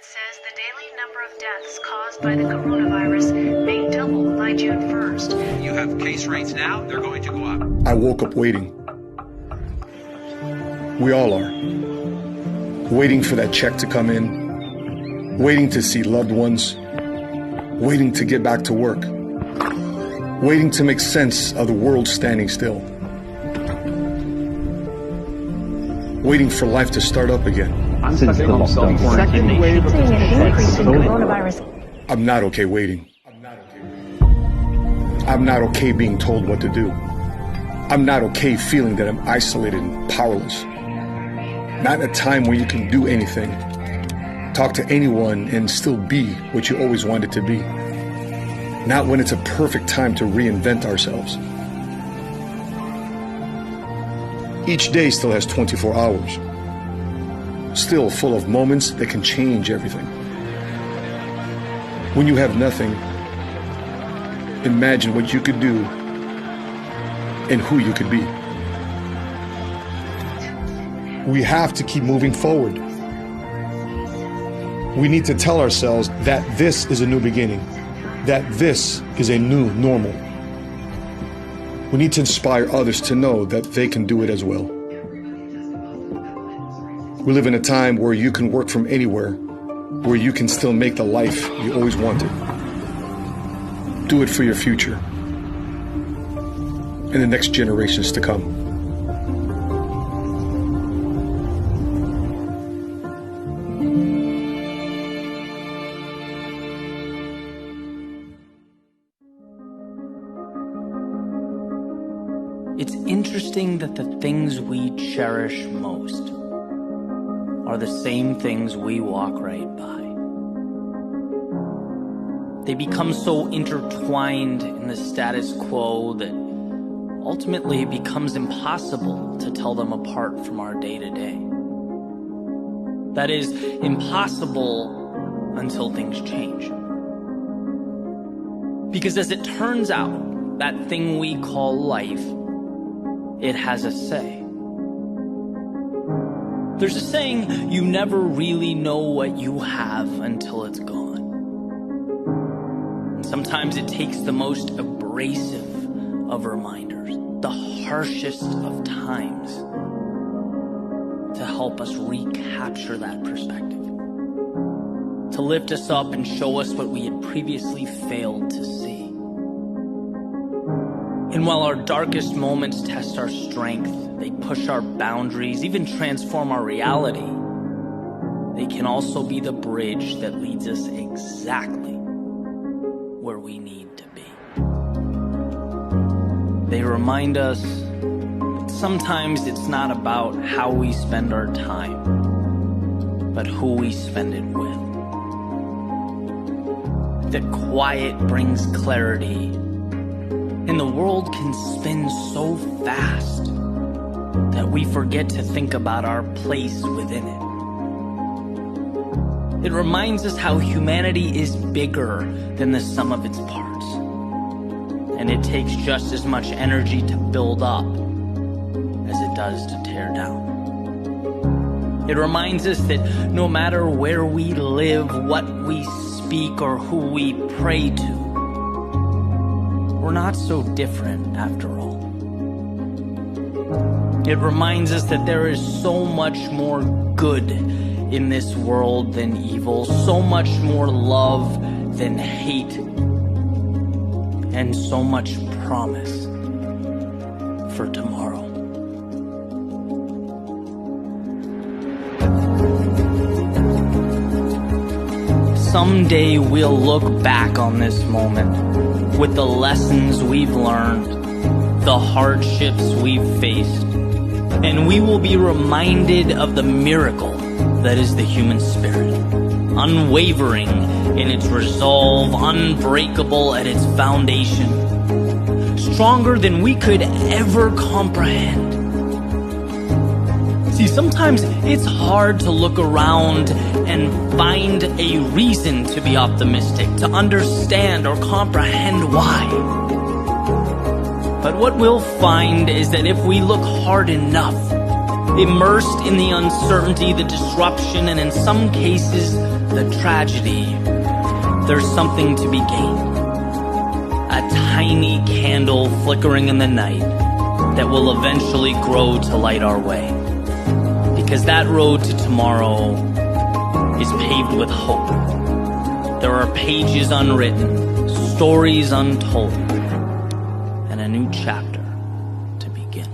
Says the daily number of deaths caused by the coronavirus may double by June 1st. You have case rates now, they're going to go up. I woke up waiting. We all are. Waiting for that check to come in, waiting to see loved ones, waiting to get back to work, waiting to make sense of the world standing still, waiting for life to start up again. Since the second wave of coronavirus. I'm not okay waiting. I'm not okay being told what to do. I'm not okay feeling that I'm isolated and powerless. Not in a time where you can do anything, talk to anyone, and still be what you always wanted to be. Not when it's a perfect time to reinvent ourselves. Each day still has 24 hours. Still full of moments that can change everything. When you have nothing, imagine what you could do and who you could be. We have to keep moving forward. We need to tell ourselves that this is a new beginning, that this is a new normal. We need to inspire others to know that they can do it as well. We live in a time where you can work from anywhere, where you can still make the life you always wanted. Do it for your future and the next generations to come. It's interesting that the things we cherish most are the same things we walk right by. They become so intertwined in the status quo that ultimately it becomes impossible to tell them apart from our day-to-day. That is, impossible until things change. Because as it turns out, that thing we call life, it has a say. There's a saying, you never really know what you have until it's gone. And sometimes it takes the most abrasive of reminders, the harshest of times, to help us recapture that perspective, to lift us up and show us what we had previously failed to see. And while our darkest moments test our strength, they push our boundaries, even transform our reality, they can also be the bridge that leads us exactly where we need to be. They remind us that sometimes it's not about how we spend our time, but who we spend it with. That quiet brings clarity, and the world can spin so fast that we forget to think about our place within it. It reminds us how humanity is bigger than the sum of its parts, and it takes just as much energy to build up as it does to tear down. It reminds us that no matter where we live, what we speak, or who we pray to, we're not so different after all. It reminds us that there is so much more good in this world than evil, so much more love than hate, and so much promise for tomorrow. Someday we'll look back on this moment with the lessons we've learned, the hardships we've faced, and we will be reminded of the miracle that is the human spirit, unwavering in its resolve, unbreakable at its foundation, stronger than we could ever comprehend. See, sometimes it's hard to look around and find a reason to be optimistic, to understand or comprehend why. But what we'll find is that if we look hard enough, immersed in the uncertainty, the disruption, and in some cases, the tragedy, there's something to be gained. A tiny candle flickering in the night that will eventually grow to light our way. Because that road to tomorrow is paved with hope. There are pages unwritten, stories untold, and a new chapter to begin.